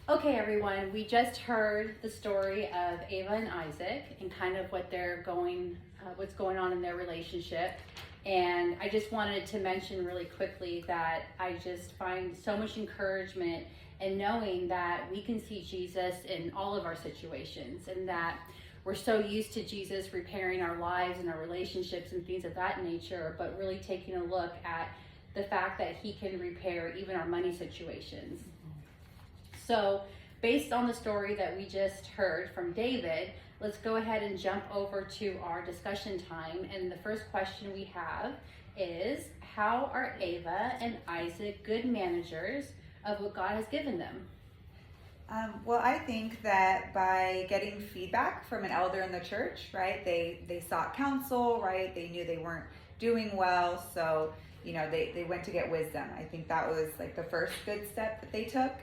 Okay, everyone, we just heard the story of Ava and Isaac and kind of what's going on in their relationship. And I just wanted to mention really quickly that I just find so much encouragement in knowing that we can see Jesus in all of our situations, and that we're so used to Jesus repairing our lives and our relationships and things of that nature, but really taking a look at the fact that he can repair even our money situations. So based on the story that we just heard from David, let's go ahead and jump over to our discussion time. And the first question we have is, how are Ava and Isaac good managers of what God has given them? Well, I think that by getting feedback from an elder in the church, right, they sought counsel, right, they knew they weren't doing well, so, they went to get wisdom. I think that was like the first good step that they took.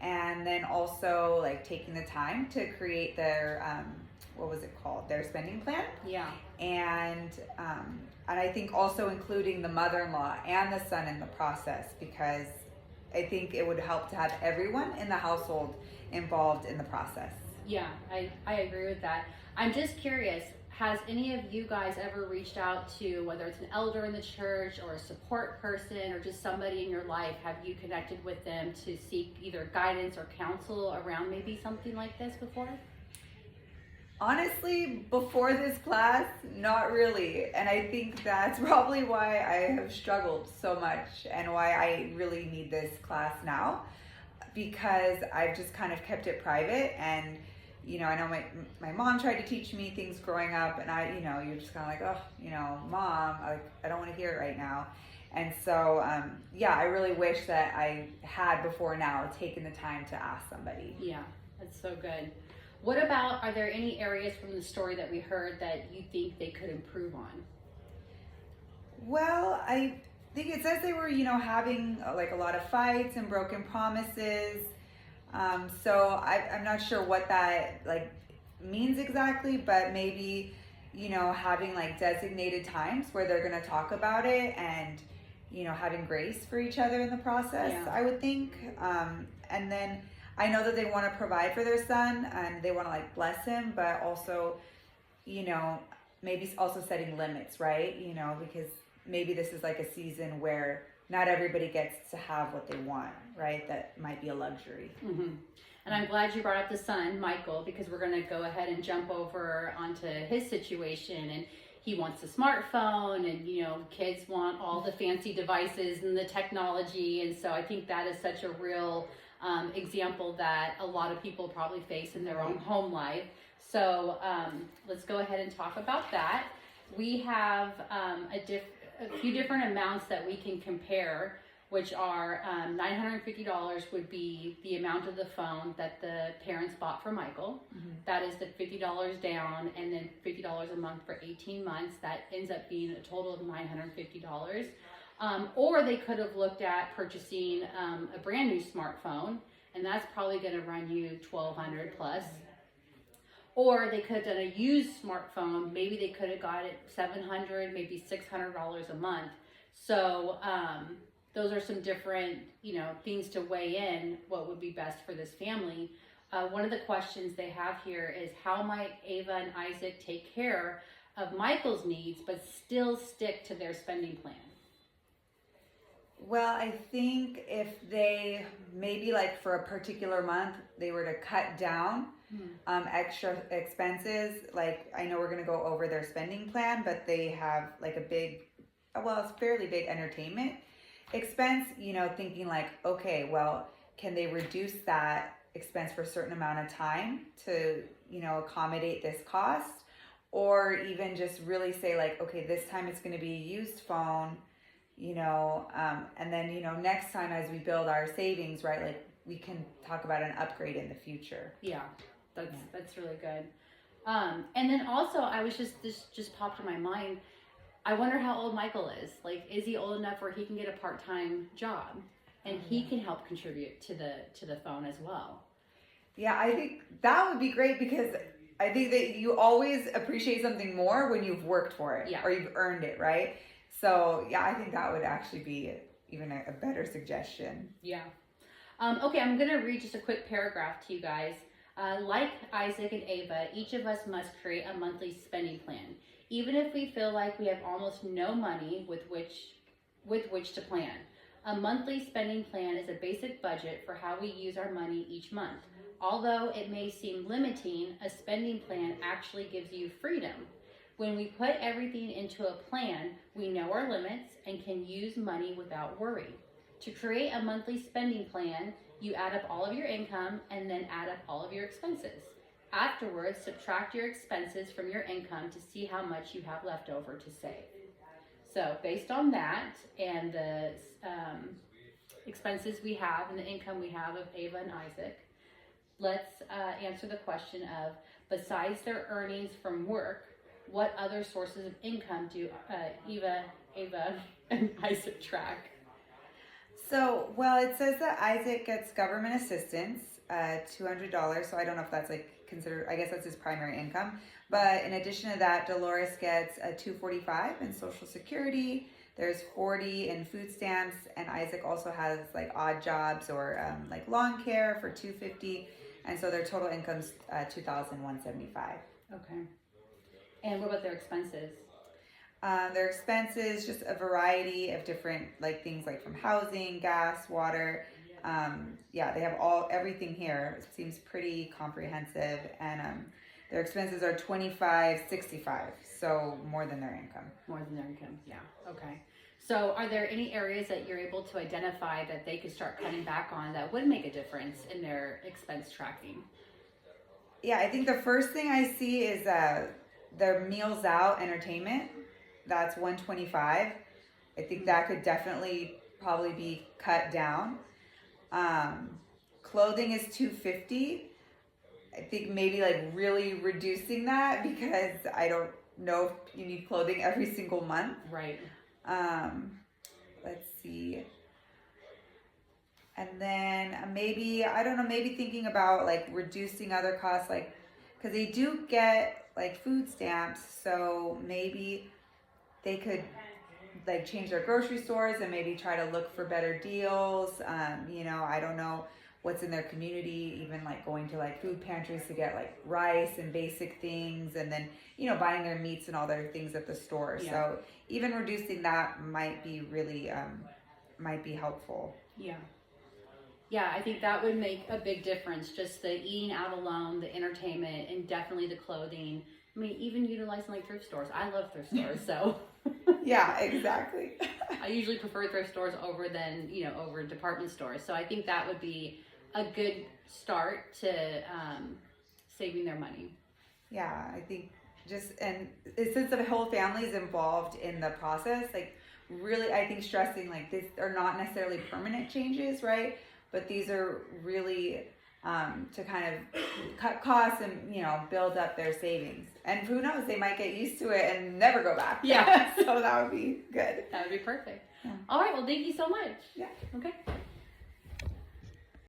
And then also like taking the time to create their what was it called, their spending plan. Yeah. And I think also including the mother-in-law and the son in the process, because I think it would help to have everyone in the household involved in the process. Yeah, I agree with that. I'm just curious, has any of you guys ever reached out to, whether it's an elder in the church or a support person or just somebody in your life, have you connected with them to seek either guidance or counsel around maybe something like this before? Honestly, before this class, not really. And I think that's probably why I have struggled so much and why I really need this class now, because I've just kind of kept it private. And I know my mom tried to teach me things growing up, and you're just kind of like, oh, mom, I don't want to hear it right now. And so, I really wish that I had before now taken the time to ask somebody. Yeah, that's so good. What about, are there any areas from the story that we heard that you think they could improve on? Well, I think it says they were, having like a lot of fights and broken promises. So I'm not sure what that like means exactly, but maybe, having like designated times where they're going to talk about it and, having grace for each other in the process, Yeah. I would think. And then I know that they want to provide for their son and they want to like bless him, but also, maybe also setting limits, right? Because maybe this is like a season where not everybody gets to have what they want, right? That might be a luxury. Mm-hmm. And I'm glad you brought up the son, Michael, because we're going to go ahead and jump over onto his situation. And he wants a smartphone, and kids want all the fancy devices and the technology. And so I think that is such a real example that a lot of people probably face in their own home life. So let's go ahead and talk about that. We have a few different amounts that we can compare, which are $950 would be the amount of the phone that the parents bought for Michael. Mm-hmm. That is the $50 down, and then $50 a month for 18 months. That ends up being a total of $950. Or they could have looked at purchasing a brand new smartphone, and that's probably going to run you $1,200 plus. Or they could have done a used smartphone. Maybe they could have got it $700, maybe $600 a month. So those are some different, things to weigh in what would be best for this family. One of the questions they have here is, how might Ava and Isaac take care of Michael's needs but still stick to their spending plan? Well, I think if they maybe like for a particular month they were to cut down extra expenses, like I know we're going to go over their spending plan, but they have like it's fairly big entertainment expense, thinking like, okay, well, can they reduce that expense for a certain amount of time to, accommodate this cost? Or even just really say like, okay, this time it's going to be a used phone, and then, next time as we build our savings, right, like we can talk about an upgrade in the future. Yeah, that's really good. And then also I was this just popped in my mind. I wonder how old Michael is. Like, is he old enough where he can get a part-time job and he can help contribute to the phone as well? Yeah, I think that would be great, because I think that you always appreciate something more when you've worked for it, or you've earned it, right? So yeah, I think that would actually be even a better suggestion. Yeah. Okay, I'm going to read just a quick paragraph to you guys. Like Isaac and Ava, each of us must create a monthly spending plan, even if we feel like we have almost no money with which to plan. A monthly spending plan is a basic budget for how we use our money each month. Although it may seem limiting, a spending plan actually gives you freedom. When we put everything into a plan, we know our limits and can use money without worry. To create a monthly spending plan, you add up all of your income and then add up all of your expenses. Afterwards, subtract your expenses from your income to see how much you have left over to save. So based on that and the expenses we have and the income we have of Ava and Isaac, let's answer the question of, besides their earnings from work, what other sources of income do Ava and Isaac track? So, well, it says that Isaac gets government assistance, $200. So I don't know if that's like considered, I guess that's his primary income. But in addition to that, Dolores gets a $245 in Social Security. There's $40 in food stamps, and Isaac also has like odd jobs or like lawn care for $250, and so their total income's $2,175. Okay. And what about their expenses? Their expenses, just a variety of different like things like from housing, gas, water. Yeah, they have everything here. It seems pretty comprehensive, and their expenses are $25.65, so more than their income. More than their income, yeah. Okay. So are there any areas that you're able to identify that they could start cutting back on that would make a difference in their expense tracking? Yeah, I think the first thing I see is their meals out entertainment. That's $125. I think that could definitely probably be cut down. Clothing is $250. I think maybe like really reducing that, because I don't know if you need clothing every single month. Right. Let's see. And then maybe, I don't know, maybe thinking about like reducing other costs, like, because they do get like food stamps, so maybe they could like change their grocery stores and maybe try to look for better deals. You know, I don't know what's in their community, even like going to like food pantries to get like rice and basic things, and then, you know, buying their meats and all their things at the store. Yeah. So even reducing that might be really, might be helpful. Yeah. Yeah, I think that would make a big difference. Just the eating out alone, the entertainment, and definitely the clothing. I mean, even utilizing like thrift stores. I love thrift stores, so. Yeah, exactly. I usually prefer thrift stores over department stores. So I think that would be a good start to saving their money. Yeah, I think and since the whole family is involved in the process, like really, I think stressing like this are not necessarily permanent changes, right? But these are really to kind of cut costs and, you know, build up their savings. And who knows, they might get used to it and never go back. Yeah. So that would be good. That would be perfect. Yeah. All right, well, thank you so much. Yeah. Okay.